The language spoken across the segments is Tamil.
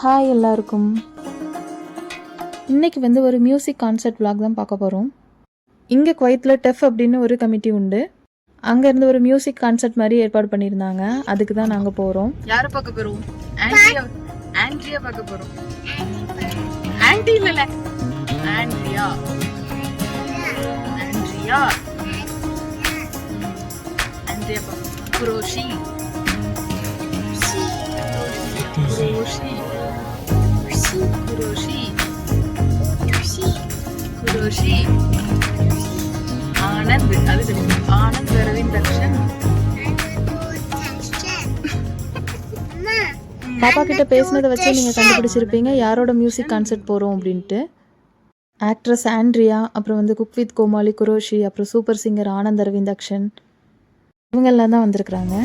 ஹாய் எல்லாருக்கும். இன்னைக்கு வந்து ஒரு மியூசிக் கான்சர்ட் vlog தான் பார்க்க போகிறோம். இங்கே குவைத்தில் டெஃப் அப்படின்னு ஒரு கமிட்டி உண்டு. அங்கேருந்து ஒரு மியூசிக் கான்சர்ட் மாதிரி ஏற்பாடு பண்ணியிருந்தாங்க. அதுக்கு தான் நாங்கள் போகிறோம். யாரை பார்க்க போகிறோம்? ஆண்ட்ரியா பார்க்க போகிறோம். ஆண்டி இல்லைல்ல, ஆண்ட்ரியா. ஆண்ட்ரியா ஆண்ட்ரியா பார்க்க crochet crochet crochet crochet Anand, அது தெரியும். ஆனந்த் அரவிந்த் தர்ஷன். பாப்பா கிட்ட பேசினதை வச்சு நீங்கள் கண்டுபிடிச்சிருப்பீங்க யாரோட மியூசிக் கான்சர்ட் போகிறோம் அப்படின்ட்டு. ஆக்ட்ரஸ் ஆண்ட்ரியா, அப்புறம் வந்து குக் வித் கோமாளி குரோஷி, அப்புறம் சூப்பர் சிங்கர் ஆனந்த் அரவிந்த் தக்ஷன், இவங்கெல்லாம் தான் வந்திருக்கிறாங்க.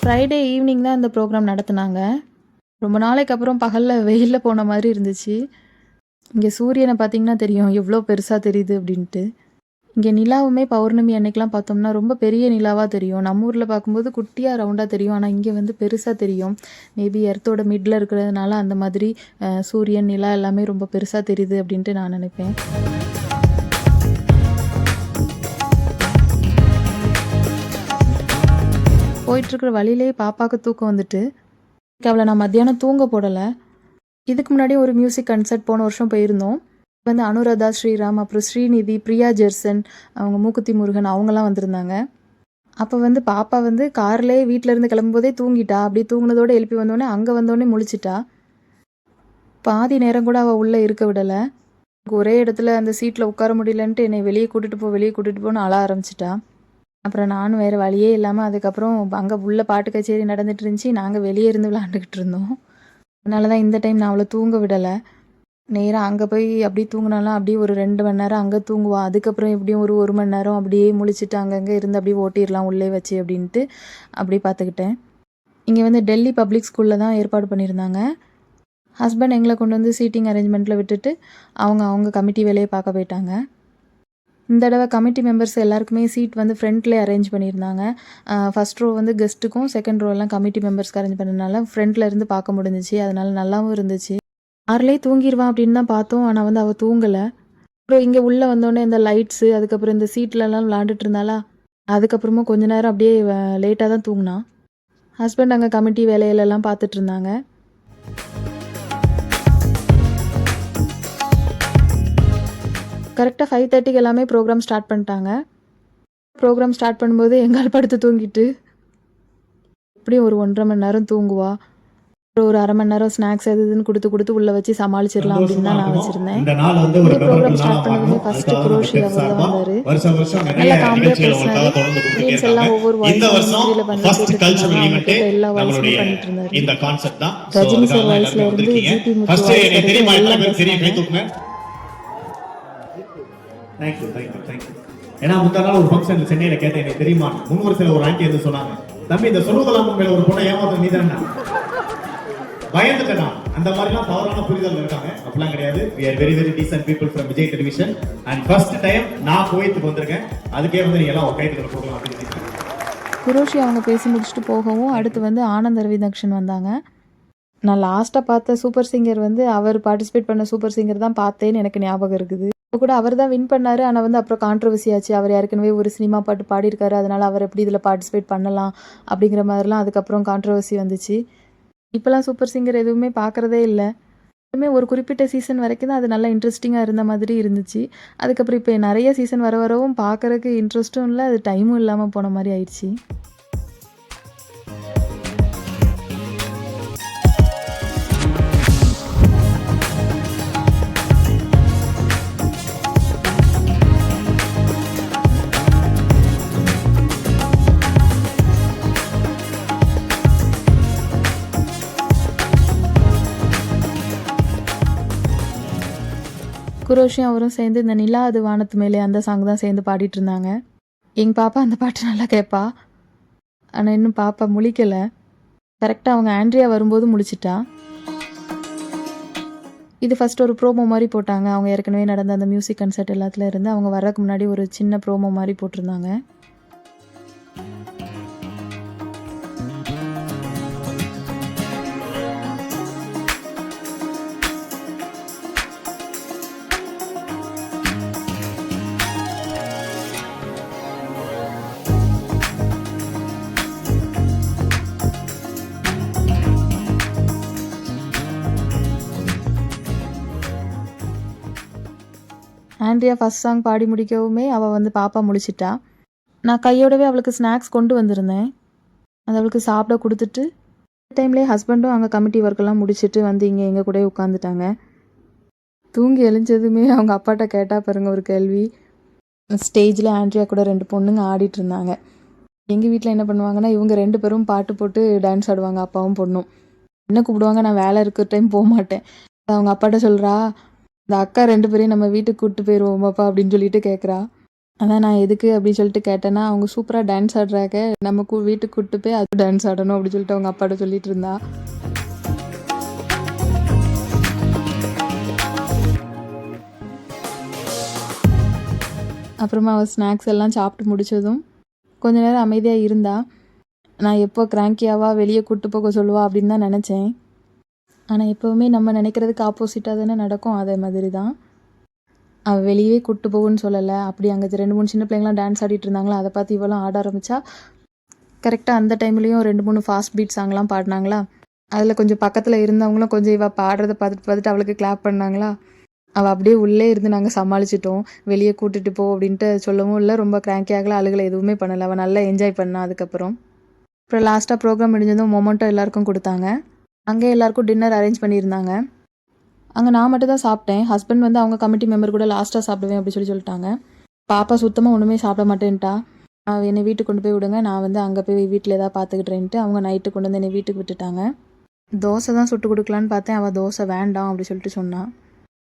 ஃப்ரைடே ஈவினிங் தான் இந்த ப்ரோக்ராம் நடத்துனாங்க. ரொம்ப நாளைக்கு அப்புறம் பகலில் வெயிலில் போன மாதிரி இருந்துச்சு. இங்கே சூரியனை பார்த்திங்கன்னா தெரியும் எவ்வளோ பெருசாக தெரியுது அப்படின்ட்டு. இங்கே நிலாவுமே பௌர்ணமி அன்னைக்கெலாம் பார்த்தோம்னா ரொம்ப பெரிய நிலாவாக தெரியும். நம்ம ஊரில் பார்க்கும்போது குட்டியாக ரவுண்டாக தெரியும், ஆனால் இங்கே வந்து பெருசாக தெரியும். மேபி எர்த்தோட மிடில் இருக்கிறதுனால அந்த மாதிரி சூரியன் நிலா எல்லாமே ரொம்ப பெருசாக தெரியுது அப்படின்ட்டு நான் நினைப்பேன். போயிட்டுருக்கிற வழியிலே பாப்பாவுக்கு தூக்கம் வந்துட்டு அவளை நான் மத்தியானம் தூங்க போடலை. இதுக்கு முன்னாடி ஒரு மியூசிக் கன்சர்ட் போன வருஷம் போயிருந்தோம். வந்து அனுராதா ஸ்ரீராம், அப்புறம் ஸ்ரீநிதி, பிரியா ஜெர்சன், அவங்க மூக்குத்தி முருகன் அவங்கெல்லாம் வந்திருந்தாங்க. அப்போ வந்து பாப்பா வந்து கார்லேயே வீட்டிலேருந்து கிளம்பும்போதே தூங்கிட்டா. அப்படி தூங்கினதோடு எழுப்பி வந்தோடனே அங்கே வந்தோடனே முழிச்சிட்டா. பாதி நேரம் கூட அவள் உள்ளே இருக்க விடலை. ஒரே இடத்துல அந்த சீட்டில் உட்கார முடியலன்ட்டு என்னை வெளியே கூட்டிகிட்டு போன்னு அழ ஆரம்பிச்சிட்டா. அப்புறம் நானும் வேறு வழியே இல்லாமல் அதுக்கப்புறம் அங்கே உள்ள பாட்டு கச்சேரி நடந்துட்டு இருந்துச்சு, நாங்கள் வெளியே இருந்து விளாண்டுக்கிட்டு இருந்தோம். அதனால தான் இந்த டைம் நான் அவளை தூங்க விடலை. நேராக அங்கே போய் அப்படி தூங்கினாலும் அப்படியே ஒரு 2 மணி நேரம் அங்கே தூங்குவாள். அதுக்கப்புறம் எப்படியும் ஒரு 1 மணி நேரம் அப்படியே முழிச்சிட்டு அங்கங்கே இருந்து அப்படியே ஓட்டிடலாம் உள்ளே வச்சு அப்படின்ட்டு அப்படி பார்த்துக்கிட்டேன். இங்கே வந்து டெல்லி பப்ளிக் ஸ்கூலில் தான் ஏற்பாடு பண்ணியிருந்தாங்க. ஹஸ்பண்ட் எங்களை கொண்டு வந்து சீட்டிங் அரேஞ்ச்மெண்ட்டில் விட்டுட்டு அவங்க கமிட்டி வேலையை பார்க்க போயிட்டாங்க. இந்த தடவை கமிட்டி மெம்பர்ஸ் எல்லாருக்குமே சீட் வந்து ஃப்ரண்ட்லேயே அரேஞ்ச் பண்ணியிருந்தாங்க. ஃபஸ்ட் ரோ வந்து கெஸ்ட்டுக்கும், செகண்ட் ரோ எல்லாம் கமிட்டி மெம்பர்ஸ்க்கு அரேஞ்ச் பண்ணதுனால ஃப்ரண்ட்டில் இருந்து பார்க்க முடிஞ்சிச்சு. அதனால நல்லாவும் இருந்துச்சு. ஆறுலேயே தூங்கிடுவான் அப்படின்னு தான் பார்த்தோம், ஆனால் வந்து அவள் தூங்கலை. அப்புறம் இங்கே உள்ளே வந்தோடனே இந்த லைட்ஸு, அதுக்கப்புறம் இந்த சீட்லலாம் விளாண்டுட்டு இருந்தாளா, அதுக்கப்புறமா கொஞ்ச நேரம் அப்படியே லேட்டாக தான் தூங்கினான். ஹஸ்பண்ட் அங்கே கமிட்டி வேலையிலலாம் பார்த்துட்டு இருந்தாங்க. கரெக்டாக 5:30க்கு எல்லாமே ப்ரோக்ராம் ஸ்டார்ட் பண்ணிட்டாங்க. ப்ரோக்ராம் ஸ்டார்ட் பண்ணும்போது எங்கால் படுத்து தூங்கிட்டு எப்படியும் ஒரு 1.5 மணி நேரம் தூங்குவா. ஒரு 1/2 மணி நேரம் ஸ்நாக்ஸ் எது இதுன்னு கொடுத்து உள்ளே வச்சு சமாளிச்சிடலாம் அப்படின்னு தான் நான் வச்சுருந்தேன். இந்த ப்ரோக்ராம் ஸ்டார்ட் பண்ணதுமே ஃபஸ்ட்டு குரோஷி அவர் தான் வந்தார். நல்லா காமெடியாக பேசினாரு. மீன்ஸ் எல்லாம் ஒவ்வொரு வாய்ஸில் பண்ணிட்டு எல்லா வாய்ஸுமே பண்ணிட்டு இருந்தார். ரஜினி சார் வாய்ஸில் இருந்து ஜிபி முத்து எல்லாம் பேசினாங்க. தேங்க்யூ. ஏன்னா முந்தா நாள் ஒரு ஃபங்க்ஷன் சென்னையில கேட்டேன், எனக்கு தெரியுமா முன்வரிசையில் ஒரு ஆண்டி வந்து சொன்னாங்க, தம்பி இந்த சொல்லுவதெல்லாம் மேல ஒரு பொண்ணை ஏமாத்த நீ தானே. பயந்துட்டேன். அந்த மாதிரிலாம் தவறான புரிதல் இருக்காங்க. அப்படிலாம் கிடையாது. we are very very decent people from Vijay television and first time நான் குவைத்துக்கு வந்திருக்கேன். அதுக்கே வந்து நீங்க எல்லாம் கைதுல போகலாம் அப்படின்னு. குரோஷி அவங்க பேசி முடிச்சுட்டு போகவும் அடுத்து வந்து ஆனந்த் அரவிந்த் தக்ஷன் வந்தாங்க. நான் லாஸ்ட்டாக பார்த்த சூப்பர் சிங்கர் வந்து அவர் பார்ட்டிசிபேட் பண்ண சூப்பர் சிங்கர் தான் பார்த்தேன்னு எனக்கு ஞாபகம் இருக்குது. இப்போ கூட அவர் தான் வின் பண்ணார். ஆனால் வந்து அப்புறம் கான்ட்ரவர்சி ஆச்சு. அவர் ஏற்கனவே ஒரு சினிமா பாட்டு பாடியிருக்காரு, அதனால் அவர் எப்படி இதில் பார்ட்டிசிபேட் பண்ணலாம் அப்படிங்கிற மாதிரிலாம் அதுக்கப்புறம் கான்ட்ரவர்சி வந்துச்சு. இப்போலாம் சூப்பர் சிங்கர் எதுவுமே பார்க்குறதே இல்லை. எதுவுமே ஒரு குறிப்பிட்ட சீசன் வரைக்கும் தான் அது நல்லா இன்ட்ரெஸ்டிங்காக இருந்த மாதிரி இருந்துச்சு. அதுக்கப்புறம் இப்போ நிறைய சீசன் வரவும் பார்க்குறதுக்கு இன்ட்ரெஸ்ட்டும் இல்லை, அது டைமும் இல்லாமல் போன மாதிரி ஆயிடுச்சு. குரோஷியும் அவரும் சேர்ந்து இந்த நிலா அது வானத்து மேலே அந்த சாங் தான் சேர்ந்து பாடிட்டு இருந்தாங்க. எங்கள் பாப்பா அந்த பாட்டு நல்லா கேட்பா, ஆனால் இன்னும் பாப்பா முழிக்கலை. கரெக்டாக அவங்க ஆண்ட்ரியா வரும்போது முழிச்சிட்டா. இது ஃபஸ்ட் ஒரு ப்ரோமோ மாதிரி போட்டாங்க. அவங்க ஏற்கனவே நடந்த அந்த மியூசிக் கன்சர்ட் எல்லாத்துல இருந்து அவங்க வரக்கு முன்னாடி ஒரு சின்ன ப்ரோமோ மாதிரி போட்டிருந்தாங்க. ஆண்ட்ரியா ஃபர்ஸ்ட் சாங் பாடி முடிக்கவுமே அவள் வந்து பாப்பா முழிச்சிட்டா. நான் கையோடவே அவளுக்கு ஸ்நாக்ஸ் கொண்டு வந்திருந்தேன். அது அவளுக்கு சாப்பிட கொடுத்துட்டு டைம்லேயே ஹஸ்பண்டும் அங்கே கமிட்டி ஒர்க்கெல்லாம் முடிச்சுட்டு வந்து இங்கே எங்கள் கூடயே உட்காந்துட்டாங்க. தூங்கி எழுஞ்சதுமே அவங்க அப்பாட்ட கேட்டா பாருங்க ஒரு கேள்வி. ஸ்டேஜில் ஆண்ட்ரியா கூட 2 பொண்ணுங்க ஆடிட்டு இருந்தாங்க. எங்கள் வீட்டில் என்ன பண்ணுவாங்கன்னா, இவங்க 2 பேரும் பாட்டு போட்டு டான்ஸ் ஆடுவாங்க, அப்பாவும் பொண்ணும். என்ன கூப்பிடுவாங்க, நான் வேலை இருக்கிற டைம் போக மாட்டேன். அவங்க அப்பாட்ட சொல்கிறா, இந்த அக்கா 2 பேரையும் நம்ம வீட்டுக்கு கூப்பிட்டு போயிடுவோமாப்பா அப்படின்னு சொல்லிட்டு கேட்குறா. அதான் நான் எதுக்கு அப்படின்னு சொல்லிட்டு கேட்டேன்னா, அவங்க சூப்பராக டான்ஸ் ஆடுறாங்க, நம்ம வீட்டுக்கு கூப்பிட்டு போய் அது டான்ஸ் ஆடணும் அப்படின்னு சொல்லிட்டு அவங்க அப்பாட்ட சொல்லிட்டு இருந்தா. அப்புறமா அவள் ஸ்நாக்ஸ் எல்லாம் சாப்பிட்டு முடிச்சதும் கொஞ்ச நேரம் அமைதியாக இருந்தா. நான் எப்போ கிராங்கியாவா வெளியே கூப்பிட்டு போக சொல்லுவா அப்படின்னு தான் நினச்சேன். ஆனால் எப்போவுமே நம்ம நினைக்கிறதுக்கு ஆப்போசிட்டாக தானே நடக்கும். அதே மாதிரி தான் அவள் வெளியே கூப்பிட்டு போகுன்னு சொல்லலை. அப்படி அங்கே 2-3 சின்ன பிள்ளைங்களாம் டான்ஸ் ஆடிட்டு இருந்தாங்களா, அதை பார்த்து இவளும் ஆட ஆரம்பித்தா. கரெக்டாக அந்த டைம்லேயும் 2-3 ஃபாஸ்ட் பீட் சாங்லாம் பாடினாங்களா. அதில் கொஞ்சம் பக்கத்தில் இருந்தவங்களும் கொஞ்சம் இவள் பாடுறதை பார்த்துட்டு அவளுக்கு கிளாப் பண்ணாங்களா. அவள் அப்படியே உள்ளே இருந்து நாங்கள் சமாளிச்சிட்டோம். வெளியே கூட்டிகிட்டு போ அப்படின்ட்டு சொல்லவும் இல்லை, ரொம்ப கிராங்கி ஆகலை, அழுகலை, எதுவுமே பண்ணலை. அவள் நல்லா என்ஜாய் பண்ணா. அதுக்கப்புறம் லாஸ்ட்டாக ப்ரோக்ராம் முடிஞ்சதும் மொமெண்ட்டோ எல்லாருக்கும் கொடுத்தாங்க. அங்கே எல்லாருக்கும் டின்னர் அரேஞ்ச் பண்ணியிருந்தாங்க. அங்கே நான் மட்டும் தான் சாப்பிட்டேன். ஹஸ்பண்ட் வந்து அவங்க கமிட்டி மெம்பர் கூட லாஸ்ட்டாக சாப்பிடுவேன் அப்படி சொல்லிட்டாங்க. பாப்பா சுத்தமாக ஒன்றுமே சாப்பிட மாட்டேன்ட்டா. என்னை வீட்டுக்கு கொண்டு போய் விடுங்க, நான் வந்து அங்கே போய் வீட்டில் ஏதாவது பார்த்துக்கிட்டேன்ட்டு அவங்க நைட்டு கொண்டு வந்து என்னை வீட்டுக்கு விட்டுட்டாங்க. தோசை தான் சுட்டு கொடுக்கலான்னு பார்த்தேன். அவள் தோசை வேண்டாம் அப்படி சொல்லிட்டு சொன்னான்.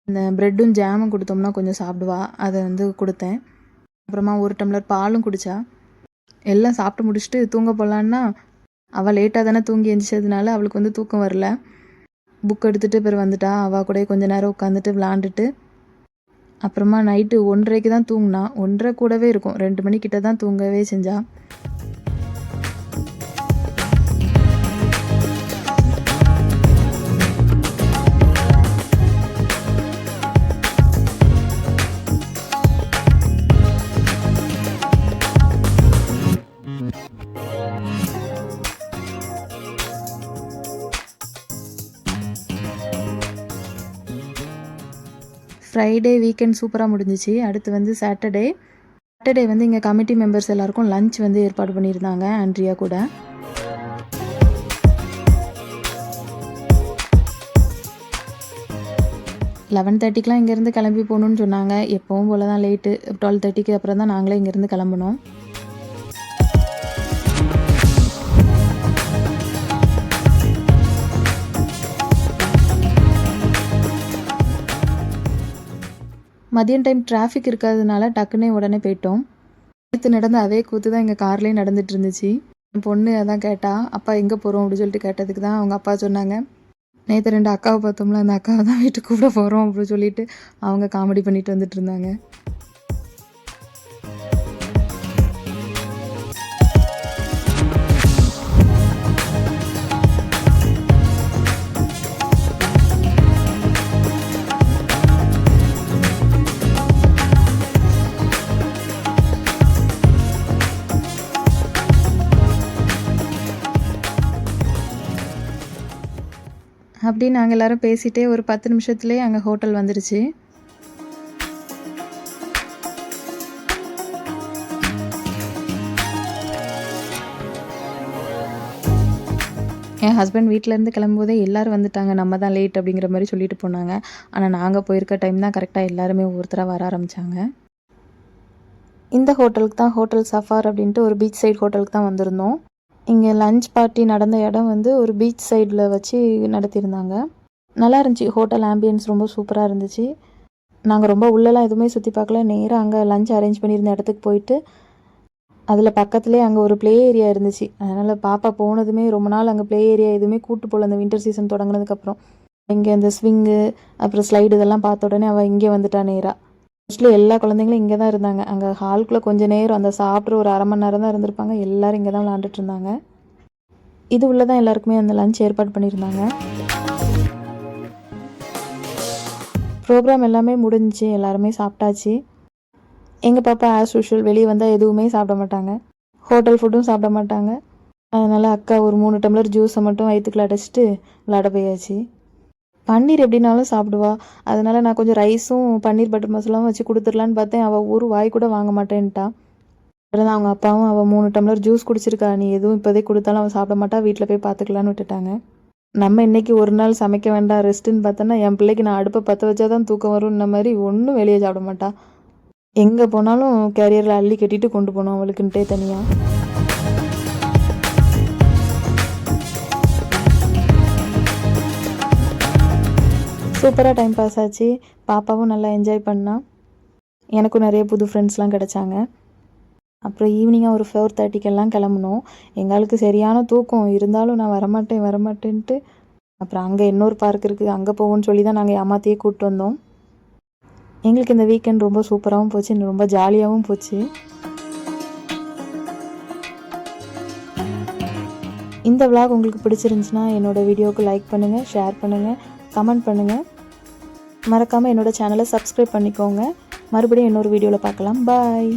இந்த ப்ரெட்டும் ஜாமும் கொடுத்தோம்னா கொஞ்சம் சாப்பிடுவா, அதை வந்து கொடுத்தேன். அப்புறமா 1 டம்ளர் பாலும் குடித்தா. எல்லாம் சாப்பிட்டு முடிச்சுட்டு தூங்க போகலான்னா அவள் லேட்டாக தானே தூங்கி எழுந்திரிச்சதுனால அவளுக்கு வந்து தூக்கம் வரல. புக் எடுத்துகிட்டு பிறகு வந்துட்டா. அவள் கூட கொஞ்ச நேரம் உட்காந்துட்டு விளாண்டுட்டு அப்புறமா நைட்டு 1:30க்கு தான் தூங்கினா. 1:30 கூடவே இருக்கும், 2 மணிக்கிட்ட தான் தூங்கவே செஞ்சா. ஃப்ரைடே வீக்கெண்ட் சூப்பராக முடிஞ்சிச்சு. அடுத்து வந்து சாட்டர்டே வந்து இங்கே கமிட்டி மெம்பர்ஸ் எல்லாருக்கும் லஞ்ச் வந்து ஏற்பாடு பண்ணியிருந்தாங்க ஆண்ட்ரியா கூட. லெவன் 30க்கெலாம் இங்கேருந்து கிளம்பி போகணுன்னு சொன்னாங்க. எப்பவும் போல தான் லேட்டு. 12:30க்கு அப்புறம் தான் நாங்களே இங்கேருந்து கிளம்புனோம். மதியம் டைம் டிராஃபிக் இருக்காததுனால டக்குன்னே உடனே போயிட்டோம். நேற்று நடந்த அதே கூத்து தான் எங்கள் கார்லேயும் நடந்துட்டு இருந்துச்சு. என் பொண்ணு அதான் கேட்டா, அப்பா எங்கே போகிறோம் அப்படின்னு சொல்லிட்டு கேட்டதுக்கு தான் அவங்க அப்பா சொன்னாங்க, நேற்று 2 அக்காவை பார்த்தோம்ல, அந்த அக்காவை தான் வீட்டுக்கு கூட போகிறோம் அப்படின்னு சொல்லிட்டு அவங்க காமெடி பண்ணிட்டு வந்துட்டு இருந்தாங்க. அப்படி நாங்கள் எல்லோரும் பேசிகிட்டே ஒரு 10 நிமிஷத்துலேயே அங்கே ஹோட்டல் வந்துருச்சு. என் ஹஸ்பண்ட் வீட்டிலேருந்து கிளம்பும்போதே எல்லோரும் வந்துட்டாங்க, நம்ம தான் லேட் அப்படிங்கிற மாதிரி சொல்லிட்டு போனாங்க. ஆனால் நாங்கள் போயிருக்க டைம் தான் கரெக்டாக எல்லாருமே ஒவ்வொருத்தராக வர ஆரம்பித்தாங்க. இந்த ஹோட்டலுக்கு தான் ஹோட்டல் சஃபார் அப்படின்ட்டு ஒரு பீச் சைடு ஹோட்டலுக்கு தான் வந்திருந்தோம். இங்கே லஞ்ச் பார்ட்டி நடந்த இடம் வந்து ஒரு பீச் சைடில் வச்சு நடத்தியிருந்தாங்க. நல்லா இருந்துச்சு. ஹோட்டல் ஆம்பியன்ஸ் ரொம்ப சூப்பராக இருந்துச்சு. நாங்கள் ரொம்ப உள்ளெல்லாம் எதுவுமே சுற்றி பார்க்கல. நேராக அங்கே லஞ்ச் அரேஞ்ச் பண்ணியிருந்த இடத்துக்கு போயிட்டு அதில் பக்கத்துலேயே அங்கே ஒரு ப்ளே ஏரியா இருந்துச்சு. அதனால் பாப்பா போனதுமே ரொம்ப நாள் அங்கே ப்ளே ஏரியா எதுவுமே கூட்டு போகல. அந்த வின்டர் சீசன் தொடங்கினதுக்கப்புறம் இங்கே அந்த ஸ்விங்கு அப்புறம் ஸ்லைடு இதெல்லாம் பார்த்த உடனே அவள் இங்கே வந்துட்டா நேராக. மோஸ்ட்லி எல்லா குழந்தைங்களும் இங்கே தான் இருந்தாங்க. அங்கே ஹால்குள்ளே கொஞ்சம் நேரம் அந்த சாப்பிட்ற ஒரு 1/2 மணி நேரம் தான் இருந்திருப்பாங்க. எல்லோரும் இங்கே தான் விளாண்டுட்டு இருந்தாங்க. இது உள்ளே தான் எல்லாருக்குமே அந்த லஞ்ச் ஏற்பாடு பண்ணியிருந்தாங்க. ப்ரோக்ராம் எல்லாமே முடிஞ்சிச்சு, எல்லாருமே சாப்பிட்டாச்சு. எங்கள் பாப்பா ஆஸ் யூஷுவல் வெளியே வந்தால் எதுவுமே சாப்பிட மாட்டாங்க, ஹோட்டல் ஃபுட்டும் சாப்பிட மாட்டாங்க. அதனால் அக்கா ஒரு 3 டம்ளர் ஜூஸை மட்டும் வயிற்றுக்குள்ள அடைச்சிட்டு விளாட போயாச்சு. பன்னீர் எப்படினாலும் சாப்பிடுவா. அதனால் நான் கொஞ்சம் ரைஸும் பன்னீர் பட்டர் மசாலாவும் வச்சு கொடுத்துடலான்னு பார்த்தேன். அவள் ஒரு வாய் கூட வாங்க மாட்டேன்ட்டா. அப்புறம் அவங்க அப்பாவும் அவள் 3 டம்ளர் ஜூஸ் குடிச்சிருக்கா, நீ எதுவும் இப்போதைக்கு கொடுத்தாலும் அவள் சாப்பிட மாட்டா, வீட்டில் போய் பார்த்துக்கலான்னு விட்டுட்டாங்க. நம்ம இன்றைக்கி ஒரு நாள் சமைக்க வேண்டாம் ரெஸ்ட்டுன்னு பார்த்தோன்னா, என் பிள்ளைக்கு நான் அடுப்பை பற்ற வச்சா தான் தூக்கம் வரும்ன மாதிரி ஒன்றும் வெளியே சாப்பிட மாட்டா. எங்கே போனாலும் கேரியரில் அள்ளி கட்டிட்டு கொண்டு போகணும் அவளுக்குன்ட்டே தனியாக. சூப்பராக டைம் பாஸ் ஆச்சு. பாப்பாவும் நல்லா என்ஜாய் பண்ணா. எனக்கும் நிறைய புது ஃப்ரெண்ட்ஸ்லாம் கிடச்சாங்க. அப்புறம் ஈவினிங்காக ஒரு 4:30க்கெல்லாம் கிளம்புனோம். எங்களுக்கு சரியான தூக்கம் இருந்தாலும் நான் வரமாட்டேன்ட்டு அப்புறம் அங்கே இன்னொரு பார்க் இருக்குது, அங்கே போவோன்னு சொல்லி தான் நாங்கள் ஏமாற்றியே கூப்பிட்டு வந்தோம். எங்களுக்கு இந்த வீக்கெண்ட் ரொம்ப சூப்பராகவும் போச்சு, ரொம்ப ஜாலியாகவும் போச்சு. இந்த vlog உங்களுக்கு பிடிச்சிருந்துச்சுன்னா என்னோடய வீடியோவுக்கு லைக் பண்ணுங்கள், ஷேர் பண்ணுங்கள், கமெண்ட் பண்ணுங்கள். மறக்காமல் என்னோடய சேனலை சப்ஸ்கிரைப் பண்ணிக்கோங்க. மறுபடியும் இன்னொரு வீடியோவில் பார்க்கலாம். பாய்.